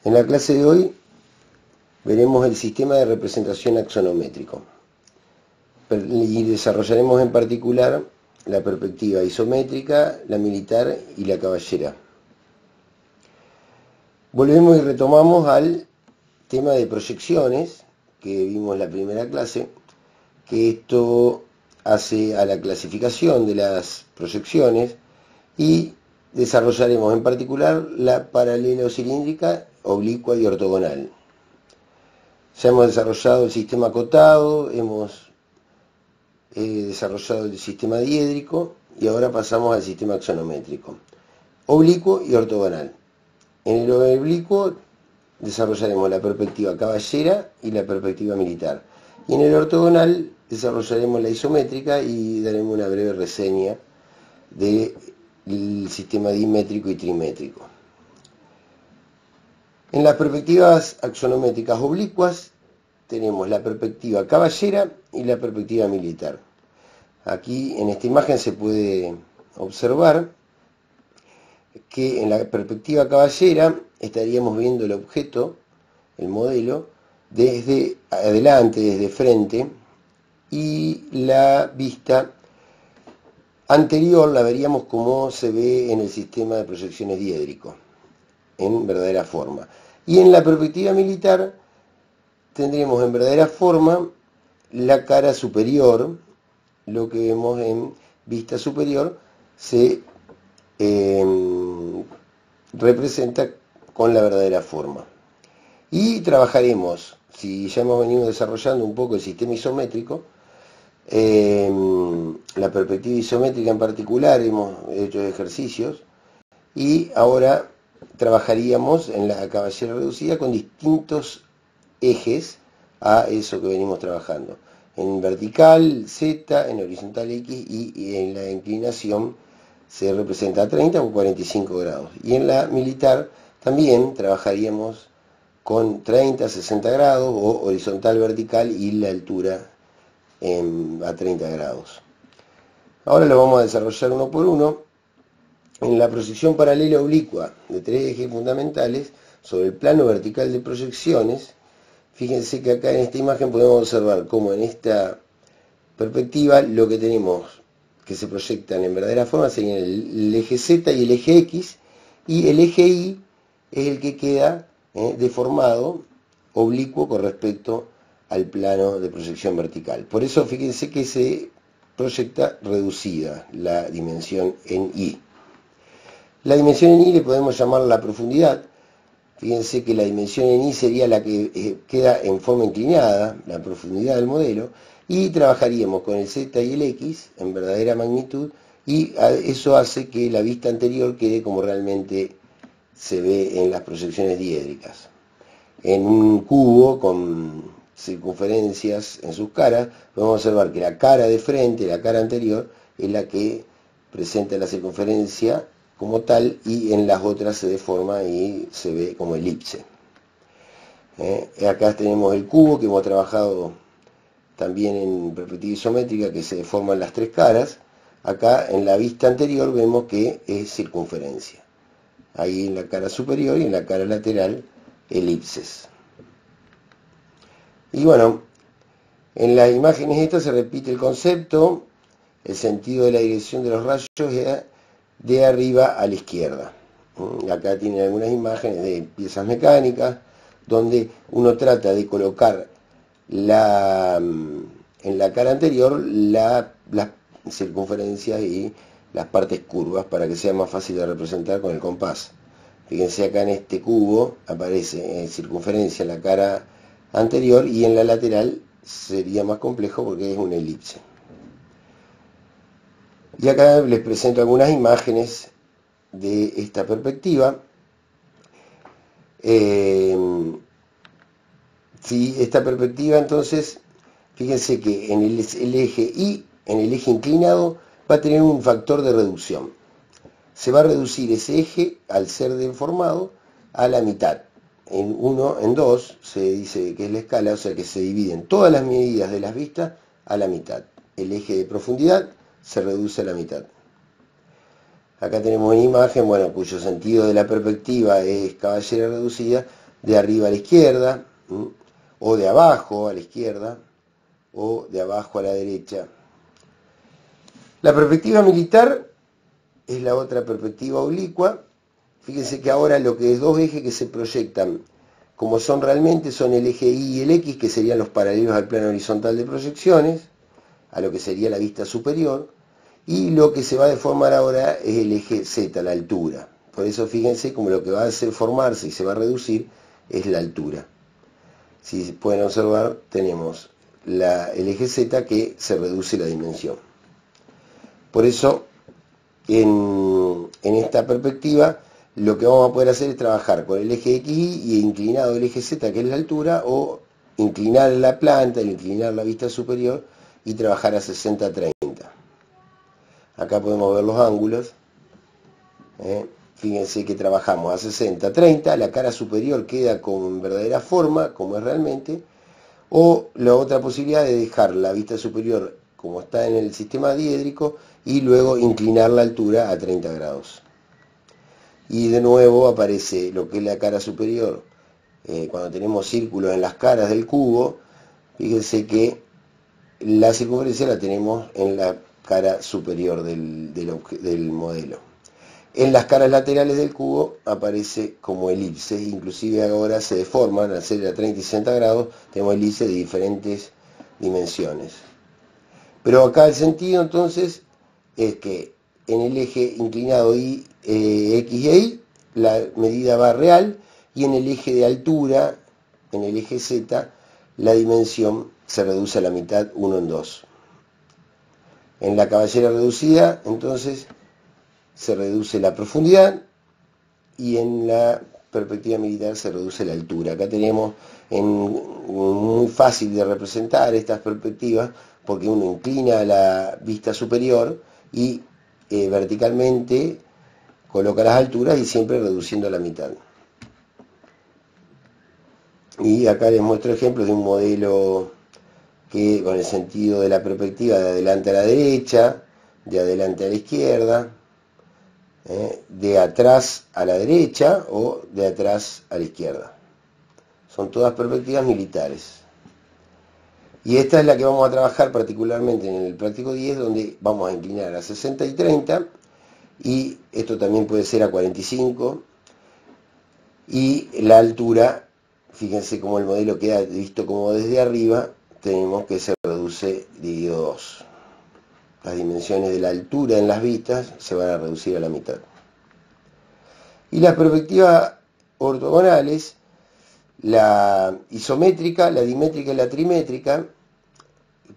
En la clase de hoy veremos el sistema de representación axonométrico y desarrollaremos en particular la perspectiva isométrica, la militar y la caballera. Volvemos y retomamos al tema de proyecciones que vimos en la primera clase, que esto hace a la clasificación de las proyecciones, y desarrollaremos en particular la paralelocilíndrica, oblicua y ortogonal. Ya hemos desarrollado el sistema acotado, hemos desarrollado el sistema diédrico y ahora pasamos al sistema axonométrico, oblicuo y ortogonal. En el oblicuo desarrollaremos la perspectiva caballera y la perspectiva militar, y en el ortogonal desarrollaremos la isométrica y daremos una breve reseña del sistema dimétrico y trimétrico. En las perspectivas axonométricas oblicuas tenemos la perspectiva caballera y la perspectiva militar. Aquí en esta imagen se puede observar que en la perspectiva caballera estaríamos viendo el objeto, el modelo, desde adelante, desde frente, y la vista anterior la veríamos como se ve en el sistema de proyecciones diédrico, en verdadera forma. Y en la perspectiva militar tendremos en verdadera forma la cara superior. Lo que vemos en vista superior se representa con la verdadera forma. Y trabajaremos, si ya hemos venido desarrollando un poco el sistema isométrico, la perspectiva isométrica en particular, hemos hecho ejercicios, y ahora trabajaríamos en la caballera reducida con distintos ejes a eso que venimos trabajando. En vertical Z, en horizontal X, y en la inclinación se representa a 30 o 45 grados. Y en la militar también trabajaríamos con 30, 60 grados o horizontal vertical y la altura a 30 grados. Ahora lo vamos a desarrollar uno por uno. En la proyección paralela oblicua de tres ejes fundamentales sobre el plano vertical de proyecciones, fíjense que acá en esta imagen podemos observar cómo en esta perspectiva lo que tenemos que se proyectan en verdadera forma serían el eje Z y el eje X, y el eje Y es el que queda deformado, oblicuo con respecto al plano de proyección vertical. Por eso fíjense que se proyecta reducida la dimensión en Y. La dimensión en Y le podemos llamar la profundidad. Fíjense que la dimensión en Y sería la que queda en forma inclinada, la profundidad del modelo, y trabajaríamos con el Z y el X en verdadera magnitud, y eso hace que la vista anterior quede como realmente se ve en las proyecciones diédricas. En un cubo con circunferencias en sus caras, podemos observar que la cara de frente, la cara anterior, es la que presenta la circunferencia como tal, y en las otras se deforma y se ve como elipse. Acá tenemos el cubo que hemos trabajado también en perspectiva isométrica, que se deforman las tres caras. Acá en la vista anterior vemos que es circunferencia. Ahí en la cara superior y en la cara lateral elipses. Y bueno, en las imágenes estas se repite el concepto. El sentido de la dirección de los rayos es de arriba a la izquierda. Acá tienen algunas imágenes de piezas mecánicas donde uno trata de colocar en la cara anterior las circunferencias y las partes curvas para que sea más fácil de representar con el compás. Fíjense acá en este cubo aparece circunferencia en la cara anterior, y en la lateral sería más complejo porque es una elipse. Y acá les presento algunas imágenes de esta perspectiva. Esta perspectiva, entonces, fíjense que en el eje Y, en el eje inclinado, va a tener un factor de reducción. Se va a reducir ese eje, al ser deformado, a la mitad. En 1, en 2, se dice que es la escala, o sea que se dividen todas las medidas de las vistas a la mitad. El eje de profundidad se reduce a la mitad. Acá tenemos una imagen, bueno, cuyo sentido de la perspectiva es caballera reducida, de arriba a la izquierda, o de abajo a la izquierda, o de abajo a la derecha. La perspectiva militar es la otra perspectiva oblicua. Fíjense que ahora lo que es dos ejes que se proyectan como son realmente son el eje Y y el X, que serían los paralelos al plano horizontal de proyecciones, a lo que sería la vista superior, y lo que se va a deformar ahora es el eje Z, la altura. Por eso fíjense como lo que va a hacer formarse y se va a reducir es la altura. Si pueden observar, tenemos el eje Z que se reduce la dimensión. Por eso, en esta perspectiva, lo que vamos a poder hacer es trabajar con el eje XY y inclinado el eje Z, que es la altura, o inclinar la planta, inclinar la vista superior y trabajar a 60-30. Acá podemos ver los ángulos. Fíjense que trabajamos a 60-30, la cara superior queda con verdadera forma, como es realmente, o la otra posibilidad de dejar la vista superior como está en el sistema diédrico y luego inclinar la altura a 30 grados. Y de nuevo aparece lo que es la cara superior. Cuando tenemos círculos en las caras del cubo, fíjense que la circunferencia la tenemos en la cara superior del modelo. En las caras laterales del cubo aparece como elipse, inclusive ahora se deforman al ser a 30 y 60 grados, tenemos elipses de diferentes dimensiones. Pero acá el sentido entonces es que en el eje inclinado X e Y la medida va real, y en el eje de altura, en el eje Z, la dimensión se reduce a la mitad, 1 en 2. En la caballera reducida, entonces, se reduce la profundidad, y en la perspectiva militar se reduce la altura. Acá tenemos muy fácil de representar estas perspectivas, porque uno inclina la vista superior y verticalmente coloca las alturas y siempre reduciendo a la mitad. Y acá les muestro ejemplos de un modelo que con el sentido de la perspectiva de adelante a la derecha, de adelante a la izquierda, de atrás a la derecha o de atrás a la izquierda. Son todas perspectivas militares. Y esta es la que vamos a trabajar particularmente en el práctico 10, donde vamos a inclinar a 60 y 30, y esto también puede ser a 45, y la altura, fíjense cómo el modelo queda visto como desde arriba, tenemos que se reduce dividido 2. Las dimensiones de la altura en las vistas se van a reducir a la mitad. Y las perspectivas ortogonales, la isométrica, la dimétrica y la trimétrica,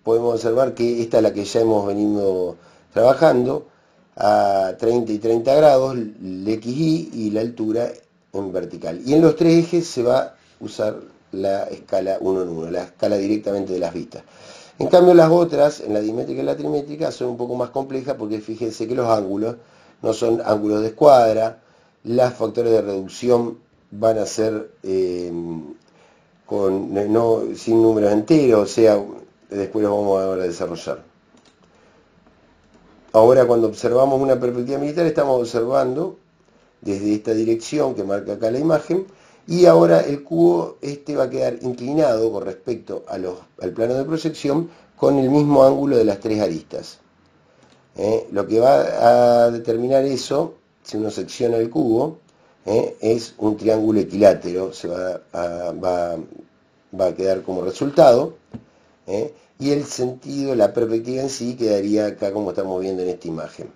podemos observar que esta es la que ya hemos venido trabajando, a 30 y 30 grados, el XY y la altura en vertical. Y en los tres ejes se va a usar la escala 1 en 1, la escala directamente de las vistas. En cambio las otras, en la dimétrica y la trimétrica, son un poco más complejas, porque fíjense que los ángulos no son ángulos de escuadra, los factores de reducción van a ser sin números enteros, o sea, después los vamos a desarrollar. Ahora, cuando observamos una perspectiva militar, estamos observando desde esta dirección que marca acá la imagen, y ahora el cubo va a quedar inclinado con respecto al plano de proyección con el mismo ángulo de las tres aristas. Lo que va a determinar eso, si uno secciona el cubo, es un triángulo equilátero, va a quedar como resultado, y el sentido, la perspectiva en sí, quedaría acá como estamos viendo en esta imagen.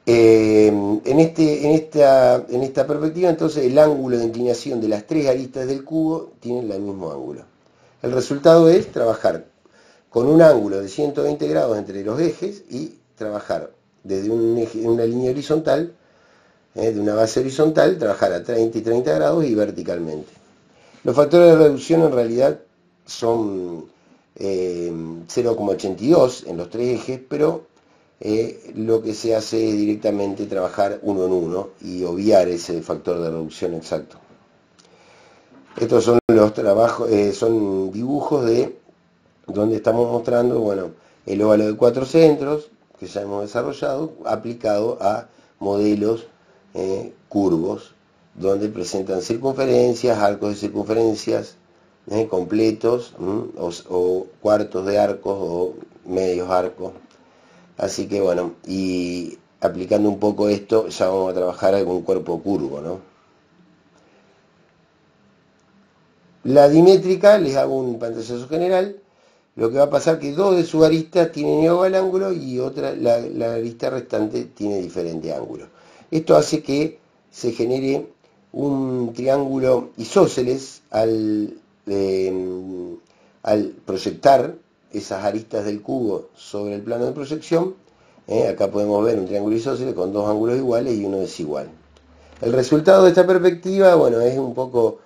En esta perspectiva, entonces, el ángulo de inclinación de las tres aristas del cubo tienen el mismo ángulo. El resultado es trabajar con un ángulo de 120 grados entre los ejes y trabajar desde una línea horizontal, de una base horizontal, trabajar a 30 y 30 grados y verticalmente. Los factores de reducción en realidad son 0,82 en los tres ejes, pero lo que se hace es directamente trabajar 1 en 1 y obviar ese factor de reducción exacto. Estos son los trabajos, son dibujos de donde estamos mostrando, bueno, el óvalo de 4 centros que ya hemos desarrollado, aplicado a modelos curvos donde presentan circunferencias, arcos de circunferencias completos, o cuartos de arcos o medios arcos. Así que bueno, y aplicando un poco esto, ya vamos a trabajar algún cuerpo curvo, ¿no? La dimétrica, les hago un pantallazo general. Lo que va a pasar que dos de sus aristas tienen igual ángulo y la arista restante tiene diferente ángulo. Esto hace que se genere un triángulo isósceles al proyectar esas aristas del cubo sobre el plano de proyección. Acá podemos ver un triángulo isósceles con dos ángulos iguales y uno desigual. El resultado de esta perspectiva, bueno, es un poco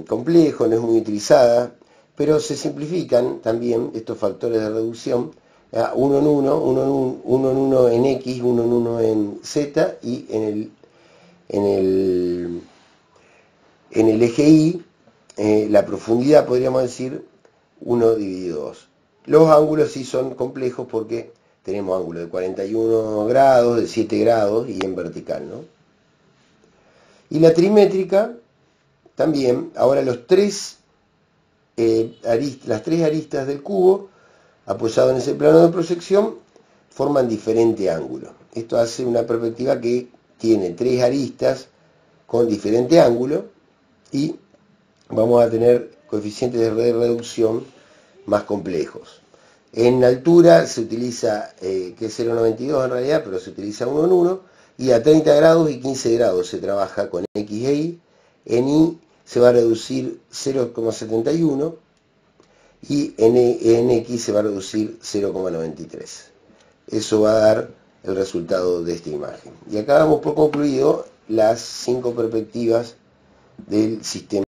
complejo, no es muy utilizada, pero se simplifican también estos factores de reducción a uno en uno en X, uno en uno en Z, y en el eje Y, la profundidad, podríamos decir, 1 dividido 2. Los ángulos sí son complejos porque tenemos ángulos de 41 grados, de 7 grados y en vertical, ¿no? Y la trimétrica también. Ahora las tres aristas del cubo apoyado en ese plano de proyección forman diferente ángulo. Esto hace una perspectiva que tiene tres aristas con diferente ángulo y vamos a tener coeficientes de reducción más complejos. En altura se utiliza, que es 0,92 en realidad, pero se utiliza 1 en 1, y a 30 grados y 15 grados se trabaja con X e Y. En Y se va a reducir 0,71 y en X se va a reducir 0,93. Eso va a dar el resultado de esta imagen. Y acá damos por concluido las 5 perspectivas del sistema.